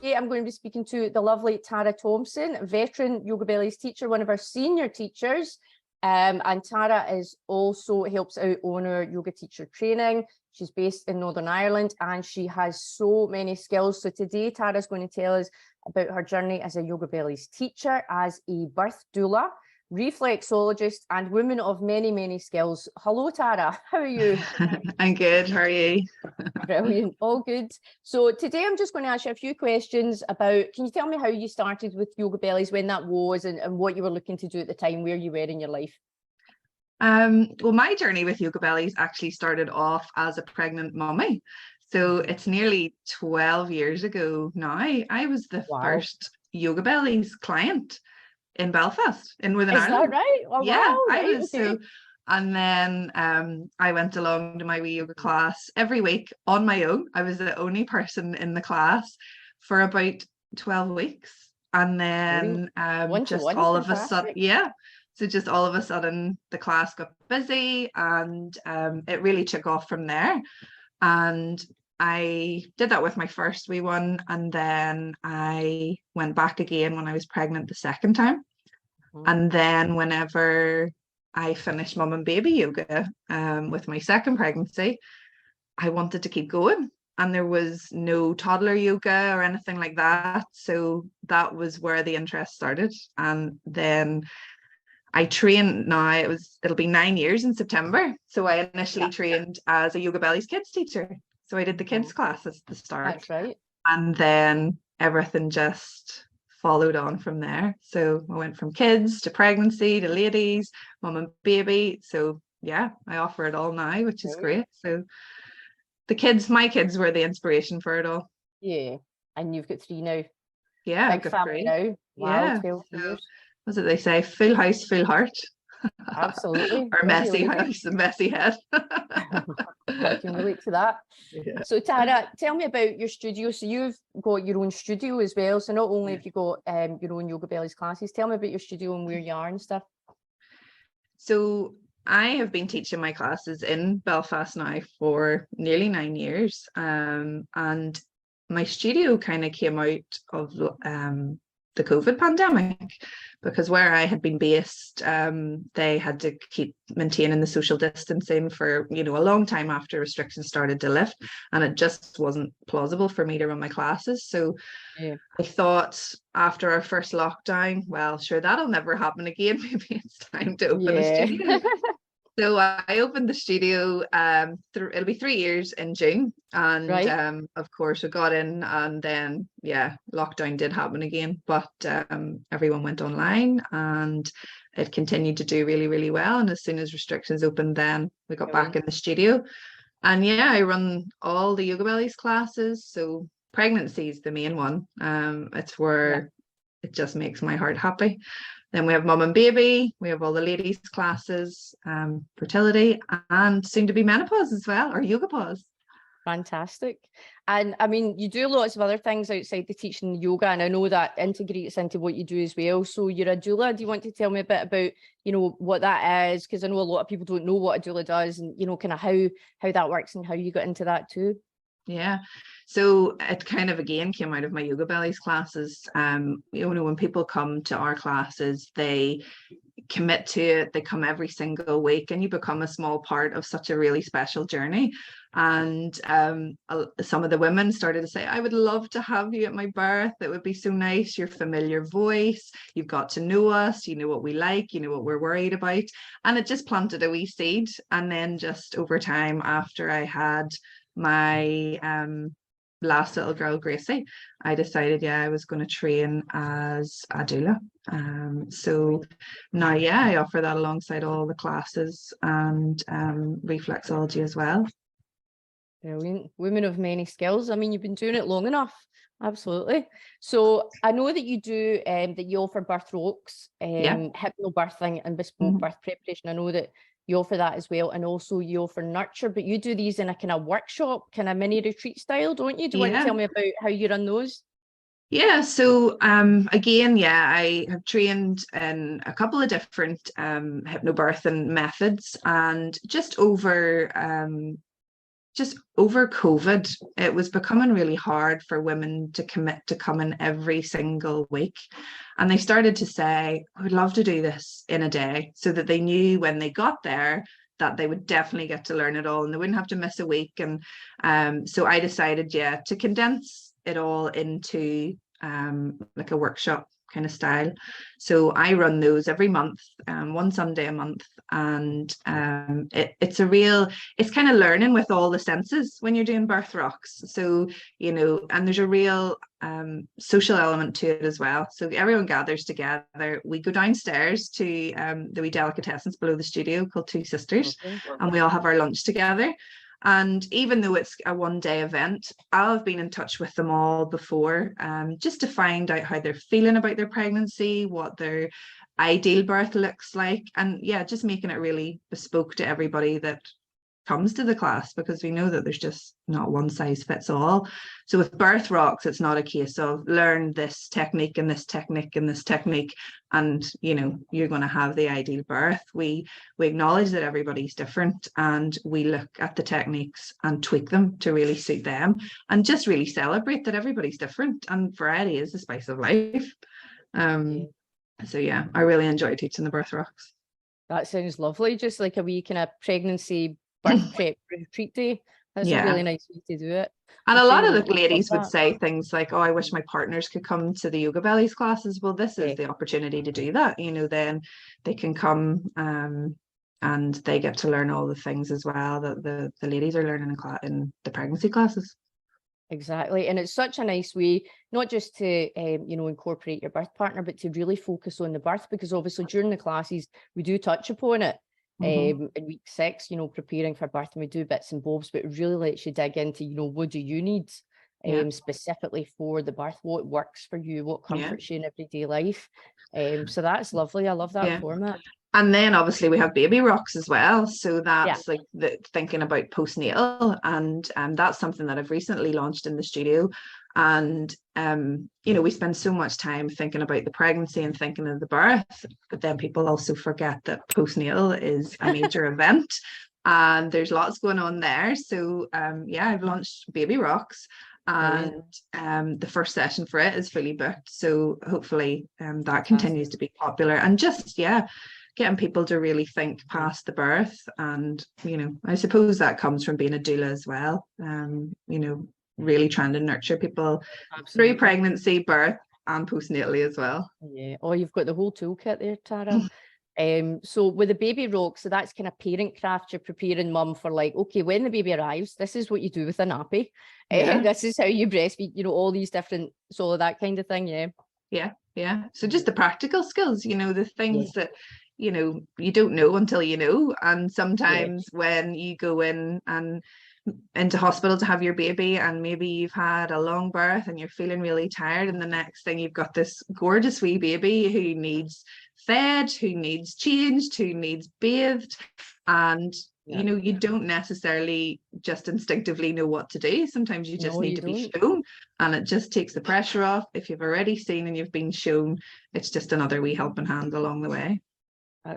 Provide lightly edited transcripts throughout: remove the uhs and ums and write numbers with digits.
Today I'm going to be speaking to the lovely Tara Thompson, veteran YogaBellies teacher, one of our senior teachers. And Tara is also helps out on our yoga teacher training. She's based in Northern Ireland and she has so many skills. So today Tara is going to tell us about her journey as a YogaBellies teacher, as a birth doula, reflexologist, and woman of many, many skills. Hello, Tara. How are you? I'm good. How are you? Brilliant. All good. So today I'm just going to ask you a few questions about, can you tell me how you started with YogaBellies, when that was, and what you were looking to do at the time, where you were in your life? Well, my journey with YogaBellies actually started off as a pregnant mummy. So it's nearly 12 years ago now. I was the first YogaBellies client in Belfast, in Northern Ireland. Is that right? Oh, yeah, wow, I right, was. okay. So, and then I went along to my wee yoga class every week on my own. I was the only person in the class for about 12 weeks. And then just all of a sudden, so just all of a sudden the class got busy and it really took off from there. And I did that with my first wee one, and then I went back again when I was pregnant the second time. And then whenever I finished mum and baby yoga with my second pregnancy, I wanted to keep going. And there was no toddler yoga or anything like that. So that was where the interest started. And then I trained now, it'll be 9 years in September. So I initially trained as a YogaBellies kids teacher. So I did the kids classes at the start. That's right. And then everything just followed on from there. So I went from kids to pregnancy to ladies, mum and baby. So yeah, I offer it all now, which is great. So my kids were the inspiration for it all. Yeah. And you've got 3 now. Yeah, big family now. Wow, yeah. 12 years. What's it they say? Full house, full heart. Absolutely. Or messy house and messy head. I can relate to that. Yeah. So Tara, tell me about your studio. So you've got your own studio as well. So not only have you got your own YogaBellies classes, tell me about your studio and where you are and stuff. So I have been teaching my classes in Belfast now for nearly 9 years. And my studio kind of came out of the COVID pandemic, because where I had been based, they had to keep maintaining the social distancing for, a long time after restrictions started to lift, and it just wasn't plausible for me to run my classes. So I thought after our first lockdown, well, sure, that'll never happen again. Maybe it's time to open a studio. So I opened the studio, it'll be 3 years in June. And of course we got in, and then, lockdown did happen again. But everyone went online and it continued to do really, really well. And as soon as restrictions opened, then we got back in the studio. And I run all the YogaBellies classes. So pregnancy is the main one. It's where it just makes my heart happy. Then we have mum and baby, we have all the ladies classes, fertility, and soon to be menopause as well, or yoga pause. Fantastic. And I mean, you do lots of other things outside the teaching yoga, and I know that integrates into what you do as well. So you're a doula. Do you want to tell me a bit about, what that is? Because I know a lot of people don't know what a doula does, and, kind of how that works and how you got into that too. Yeah. So it kind of again came out of my YogaBellies classes. When people come to our classes, they commit to it, they come every single week, and you become a small part of such a really special journey. And some of the women started to say, I would love to have you at my birth. It would be so nice, your familiar voice, you've got to know us, you know what we like, you know what we're worried about. And it just planted a wee seed. And then just over time, after I had my last little girl, Gracie, I decided I was going to train as a doula. So now I offer that alongside all the classes and reflexology as well. Brilliant. Women of many skills. I mean, you've been doing it long enough. Absolutely. So I know that you do that you offer birth ropes, hypnobirthing and bespoke birth preparation. I know that you offer that as well, and also you offer nurture, but you do these in a kind of workshop, kind of mini retreat style, don't you? Do you want to tell me about how you run those? Yeah, so again, I have trained in a couple of different hypnobirthing methods, and just over just over COVID, it was becoming really hard for women to commit to coming every single week. And they started to say, I would love to do this in a day, so that they knew when they got there that they would definitely get to learn it all and they wouldn't have to miss a week. And so I decided, to condense it all into like a workshop kind of style. So I run those every month, one Sunday a month, and it's kind of learning with all the senses when you're doing birth rocks. So, and there's a real social element to it as well. So everyone gathers together. We go downstairs to the wee delicatessens below the studio called Two Sisters, and we all have our lunch together. And even though it's a one-day event, I've been in touch with them all before, just to find out how they're feeling about their pregnancy, what their ideal birth looks like, and just making it really bespoke to everybody that comes to the class, because we know that there's just not one size fits all. So with birth rocks, it's not a case of learn this technique and this technique and this technique, and you're going to have the ideal birth. We acknowledge that everybody's different, and we look at the techniques and tweak them to really suit them, and just really celebrate that everybody's different, and variety is the spice of life. So I really enjoy teaching the birth rocks. That sounds lovely. Just like a wee kind of pregnancy birth prep retreat day. That's a really nice way to do it. And a lot of the ladies would say things like, oh, I wish my partners could come to the YogaBellies classes. Well, this is the opportunity to do that. Then they can come and they get to learn all the things as well that the ladies are learning in the pregnancy classes. Exactly. And it's such a nice way, not just to, incorporate your birth partner, but to really focus on the birth, because obviously during the classes, we do touch upon it. In week 6, preparing for birth, and we do bits and bobs, but it really lets you dig into, what do you need specifically for the birth, what works for you, what comforts you in everyday life. So that's lovely. I love that format. And then obviously we have baby rocks as well. So that's like thinking about postnatal, and that's something that I've recently launched in the studio. And we spend so much time thinking about the pregnancy and thinking of the birth, but then people also forget that postnatal is a major event, and there's lots going on there. So I've launched Baby Rocks, and the first session for it is fully booked. So hopefully that continues to be popular, and just getting people to really think past the birth. And I suppose that comes from being a doula as well. Really trying to nurture people through pregnancy, birth, and postnatally as well. You've got the whole toolkit there, Tara. So with the baby rock, so that's kind of parent craft. You're preparing mum for okay, when the baby arrives, this is what you do with a nappy. This is how you breastfeed, all these different, so that kind of thing. So just the practical skills, the things that you don't know until you know. And sometimes when you go into hospital to have your baby, and maybe you've had a long birth and you're feeling really tired, and the next thing you've got this gorgeous wee baby who needs fed, who needs changed, who needs bathed, and you don't necessarily just instinctively know what to do. Sometimes you just need to be shown, and it just takes the pressure off. If you've already seen and you've been shown, it's just another wee helping hand along the way.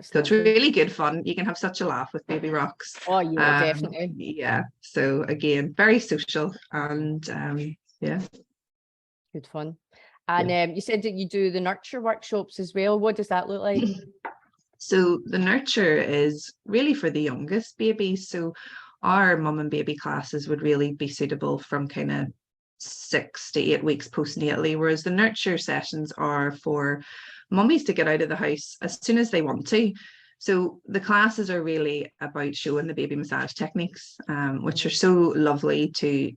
So it's really good fun. You can have such a laugh with Baby Rocks. Definitely. So again, very social, and good fun. And you said that you do the nurture workshops as well. What does that look like? So the nurture is really for the youngest babies. So our mum and baby classes would really be suitable from kind of 6 to 8 weeks postnatally, whereas the nurture sessions are for mummies to get out of the house as soon as they want to. So the classes are really about showing the baby massage techniques, which are so lovely to,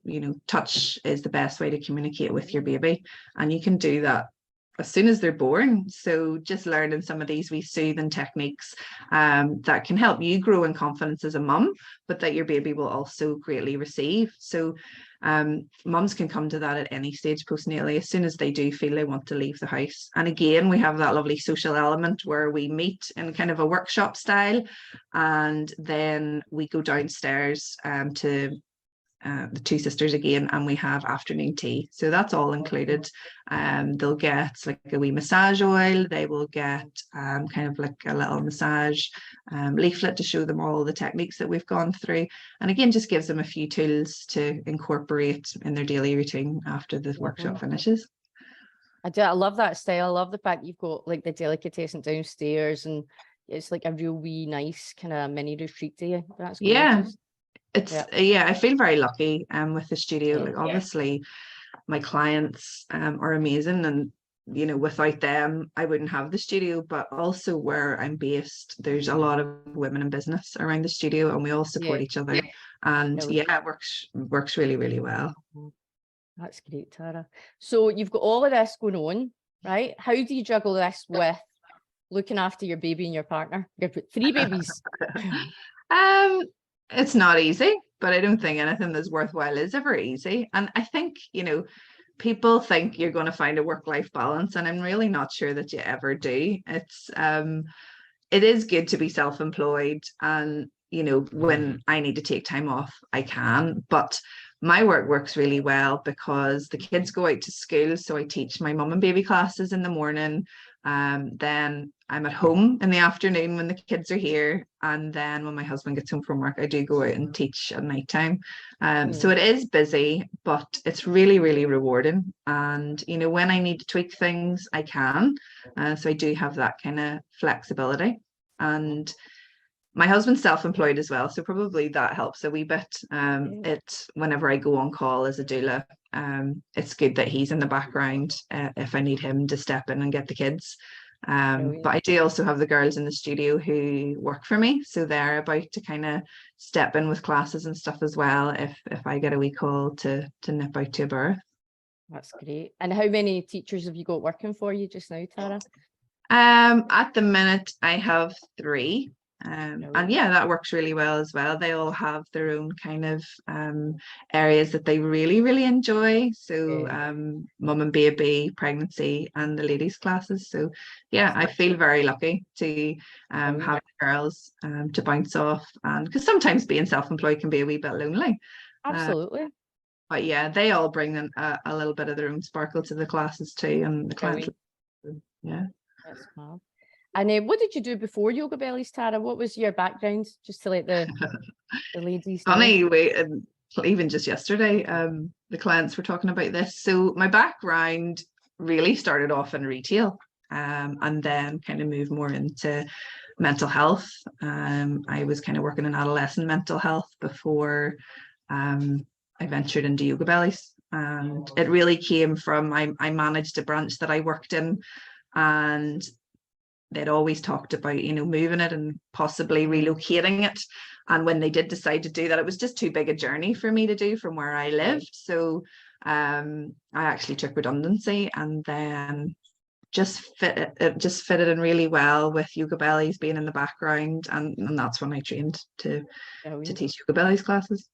touch is the best way to communicate with your baby. And you can do that as soon as they're born. So just learning some of these wee soothing techniques that can help you grow in confidence as a mum, but that your baby will also greatly receive. So mums can come to that at any stage postnatally, as soon as they do feel they want to leave the house. And again, we have that lovely social element where we meet in kind of a workshop style, and then we go downstairs to the two sisters again, and we have afternoon tea. So that's all included. They'll get like a wee massage oil. They will get kind of like a little massage leaflet to show them all the techniques that we've gone through. And again, just gives them a few tools to incorporate in their daily routine after the workshop finishes. I love that style. I love the fact you've got like the delicatessen downstairs, and it's like a real wee nice kind of mini retreat day. That's gorgeous. It's I feel very lucky with the studio. Like obviously my clients are amazing, and you know, without them I wouldn't have the studio. But also where I'm based, there's a lot of women in business around the studio, and we all support each other. And it works really, really well. That's great, Tara. So you've got all of this going on, right? How do you juggle this with looking after your baby and your partner? You've got 3 babies. It's not easy, but I don't think anything that's worthwhile is ever easy. And I think, you know, people think you're going to find a work-life balance, and I'm really not sure that you ever do. It is good to be self-employed, and you know, when I need to take time off, I can. But my work works really well because the kids go out to school, so I teach my mum and baby classes in the morning. Then I'm at home in the afternoon when the kids are here, and then when my husband gets home from work, I do go out and teach at nighttime. So it is busy, but it's really, really rewarding. And you know, when I need to tweak things, I can. So I do have that kind of flexibility. And my husband's self-employed as well, so probably that helps a wee bit. Whenever I go on call as a doula, it's good that he's in the background if I need him to step in and get the kids. But I do also have the girls in the studio who work for me, so they're about to kind of step in with classes and stuff as well if I get a wee call to nip out to a birth. That's great. And how many teachers have you got working for you just now, Tara? At the minute I have 3. And that works really well as well. They all have their own kind of areas that they really, really enjoy. So mum and baby, pregnancy, and the ladies classes. So I feel very lucky to have the girls to bounce off, and because sometimes being self-employed can be a wee bit lonely. Absolutely. But they all bring in a little bit of their own sparkle to the classes too, and the clients. That's fab. And what did you do before YogaBellies, Tara? What was your background? Just to let the ladies know. Funny, even just yesterday, the clients were talking about this. So my background really started off in retail, and then kind of moved more into mental health. I was kind of working in adolescent mental health before I ventured into YogaBellies. And it really came from, I managed a branch that I worked in, and they'd always talked about, you know, moving it and possibly relocating it. And when they did decide to do that, it was just too big a journey for me to do from where I lived. So I actually took redundancy, and then it just fitted in really well with YogaBellies being in the background. And that's when I trained to teach YogaBellies classes.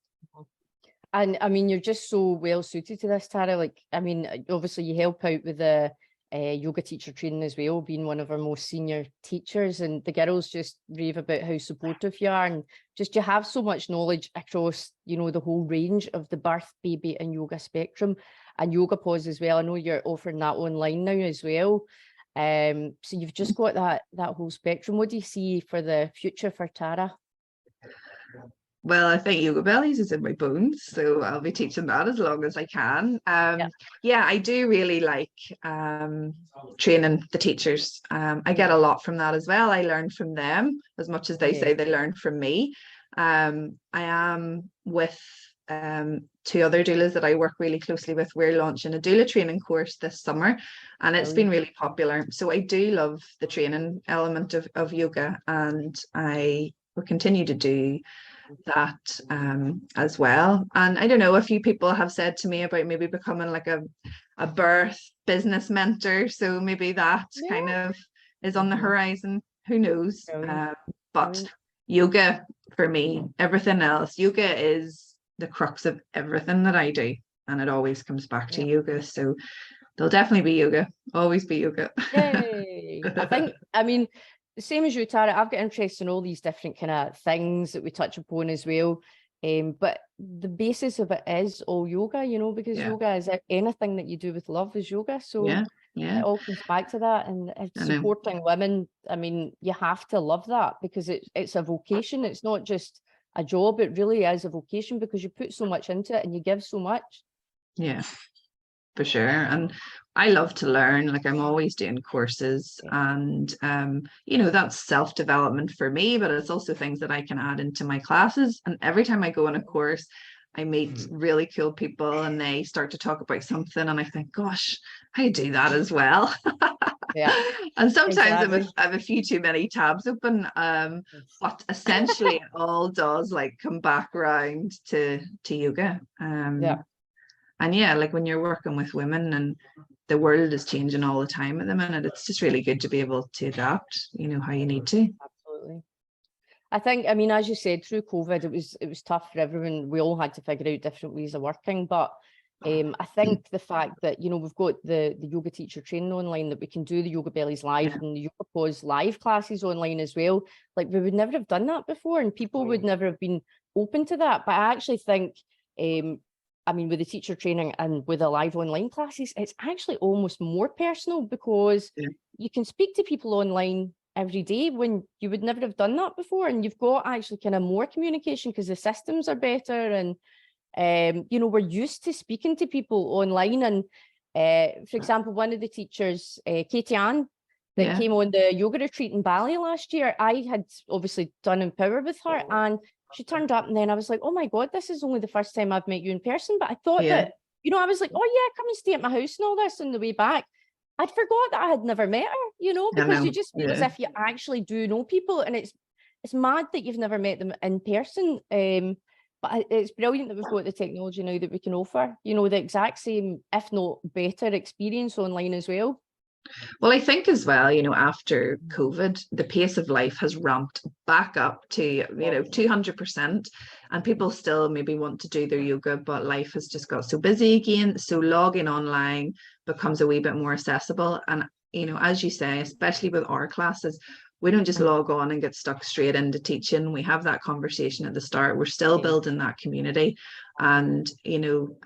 And I mean, you're just so well suited to this, Tara. Like, I mean, obviously you help out with the yoga teacher training as well, being one of our most senior teachers, and the girls just rave about how supportive you are, and just you have so much knowledge across, you know, the whole range of the birth, baby and yoga spectrum, and yoga pause as well. I know you're offering that online now as well. So you've just got that whole spectrum. What do you see for the future for Tara? Well, I think YogaBellies is in my bones, so I'll be teaching that as long as I can. I do really like training the teachers. I get a lot from that as well. I learn from them as much as they say they learn from me. I am with 2 other doulas that I work really closely with. We're launching a doula training course this summer, and it's been really popular. So I do love the training element of yoga, and I will continue to do that as well. And I don't know, a few people have said to me about maybe becoming like a birth business mentor, so maybe that kind of is on the horizon. Who knows? But yoga for me, everything else, yoga is the crux of everything that I do, and it always comes back to yoga. So there'll definitely be yoga, always be yoga. Yay. I mean, the same as you, Tara, I've got interest in all these different kind of things that we touch upon as well. But the basis of it is all yoga, you know, because yoga is anything that you do with love is yoga. So it all comes back to that. And supporting women, I mean, you have to love that because it's a vocation. It's not just a job. It really is a vocation because you put so much into it and you give so much. Yeah, for sure. And I love to learn. Like, I'm always doing courses, and you know, that's self-development for me, but it's also things that I can add into my classes. And every time I go on a course, I meet really cool people and they start to talk about something and I think, gosh, I do that as well. And sometimes I have a few too many tabs open, but essentially it all does like come back around to yoga. And yeah, like when you're working with women and the world is changing all the time at the minute, it's just really good to be able to adapt, you know, how you need to. Absolutely. I think, I mean, as you said, through COVID, it was tough for everyone. We all had to figure out different ways of working. But I think the fact that, you know, we've got the yoga teacher training online, that we can do the YogaBellies live and the Yoga Pause live classes online as well. Like, we would never have done that before and people would never have been open to that. But I actually think, I mean, with the teacher training and with the live online classes, it's actually almost more personal because you can speak to people online every day when you would never have done that before. And you've got actually kind of more communication because the systems are better. And, you know, we're used to speaking to people online. And for example, one of the teachers, Katie Ann, that came on the yoga retreat in Bali last year, I had obviously done Empower with her and she turned up and then I was like, oh my God, this is only the first time I've met you in person. But I thought that, you know, I was like, oh yeah, come and stay at my house and all this on the way back. I'd forgot that I had never met her, you know, because you just feel as if you actually do know people. And it's mad that you've never met them in person. But it's brilliant that we've got the technology now that we can offer, you know, the exact same, if not better experience online as well. Well, I think as well, you know, after COVID, the pace of life has ramped back up to, you know, 200%. And people still maybe want to do their yoga, but life has just got so busy again. So logging online becomes a wee bit more accessible. And, you know, as you say, especially with our classes, we don't just log on and get stuck straight into teaching. We have that conversation at the start. We're still building that community. And, you know,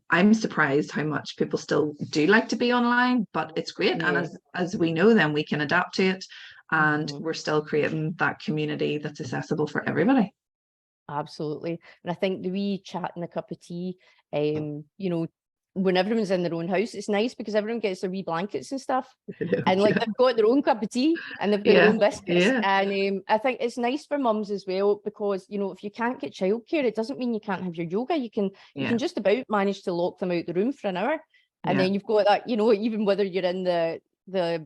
I'm surprised how much people still do like to be online, but it's great. And as we know, then we can adapt to it. And we're still creating that community that's accessible for everybody. Absolutely. And I think the wee chat and a cup of tea, you know, when everyone's in their own house, it's nice because everyone gets their wee blankets and stuff. And like they've got their own cup of tea and they've got their own biscuits. And I think it's nice for mums as well, because, you know, if you can't get childcare, it doesn't mean you can't have your yoga. You can just about manage to lock them out the room for an hour. And then you've got that, you know, even whether you're in the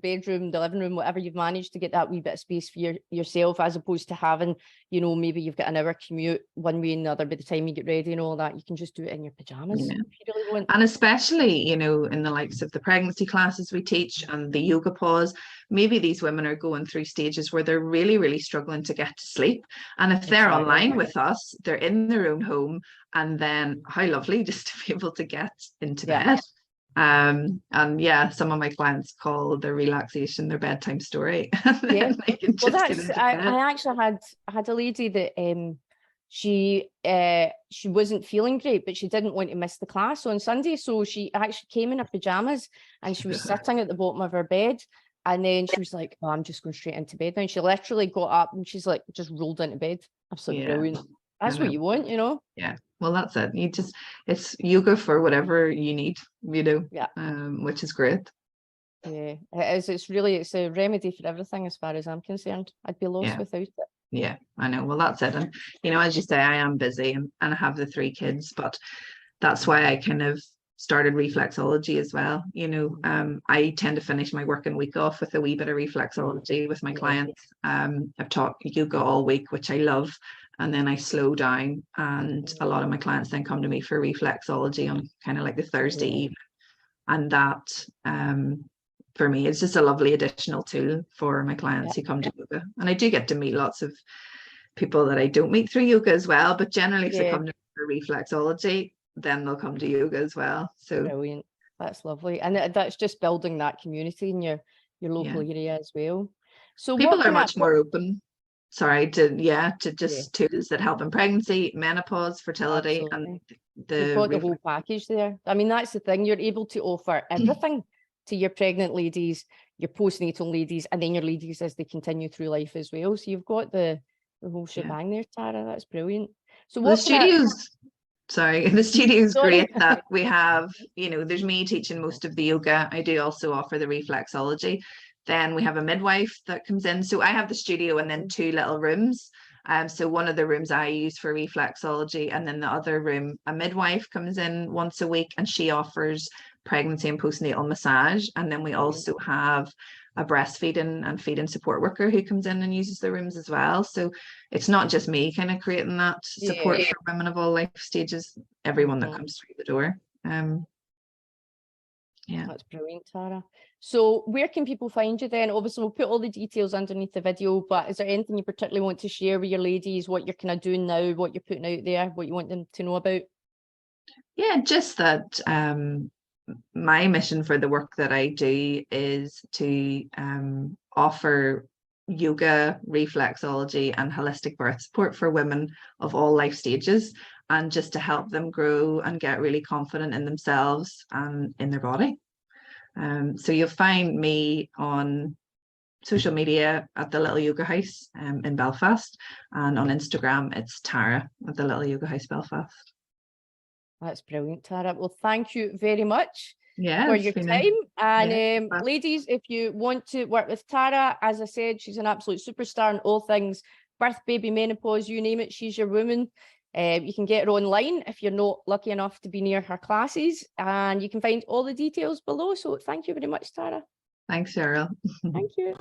bedroom, the living room, whatever, you've managed to get that wee bit of space for yourself, as opposed to having, you know, maybe you've got an hour commute one way and the other by the time you get ready and all that. You can just do it in your pajamas if you really want. And especially, you know, in the likes of the pregnancy classes we teach and the yoga pause, maybe these women are going through stages where they're really, really struggling to get to sleep. And if they're online with us, they're in their own home. And then how lovely just to be able to get into bed. And some of my clients call their relaxation their bedtime story. Well, I actually had a lady that she wasn't feeling great, but she didn't want to miss the class on Sunday, so she actually came in her pajamas and she was sitting at the bottom of her bed, and then she was like, oh, I'm just going straight into bed now. And she literally got up and she's like just rolled into bed. Absolutely brilliant. That's what you want, you know. Well, that's it. It's yoga for whatever you need, you know, which is great. It is. It's a remedy for everything as far as I'm concerned. I'd be lost without it. Yeah, I know. Well, that's it. And, you know, as you say, I am busy and I have the 3 kids, but that's why I kind of started reflexology as well. You know, I tend to finish my working week off with a wee bit of reflexology with my clients. I've taught yoga all week, which I love. And then I slow down, and a lot of my clients then come to me for reflexology on kind of like the Thursday evening. And that, for me, is just a lovely additional tool for my clients who come to yoga. And I do get to meet lots of people that I don't meet through yoga as well. But generally, if they come to me for reflexology, then they'll come to yoga as well. So brilliant. That's lovely. And that's just building that community in your local area as well. So people are much more open. tools that help in pregnancy, menopause, fertility, Absolutely. and You've got the whole package there. I mean, that's the thing. You're able to offer everything to your pregnant ladies, your postnatal ladies, and then your ladies as they continue through life as well. So you've got the whole shebang there, Tara. That's brilliant. So the studio's great that we have, there's me teaching most of the yoga. I do also offer the reflexology. Then we have a midwife that comes in. So I have the studio and then 2 little rooms. So one of the rooms I use for reflexology, and then the other room, a midwife comes in once a week and she offers pregnancy and postnatal massage. And then we also have a breastfeeding and feeding support worker who comes in and uses the rooms as well. So it's not just me kind of creating that support for women of all life stages, everyone that comes through the door. That's brilliant, Tara. So where can people find you then? Obviously, we'll put all the details underneath the video, but is there anything you particularly want to share with your ladies, what you're kind of doing now, what you're putting out there, what you want them to know about? Yeah, just that my mission for the work that I do is to offer yoga, reflexology, and holistic birth support for women of all life stages, and just to help them grow and get really confident in themselves and in their body. So you'll find me on social media at the Little Yoga House in Belfast, and on Instagram it's Tara at the Little Yoga House Belfast. That's brilliant, Tara. Well, thank you very much for your time. And ladies, if you want to work with Tara, as I said, she's an absolute superstar in all things birth, baby, menopause, you name it, she's your woman. You can get her online if you're not lucky enough to be near her classes, and you can find all the details below. So thank you very much, Tara. Thanks, Cheryl. Thank you.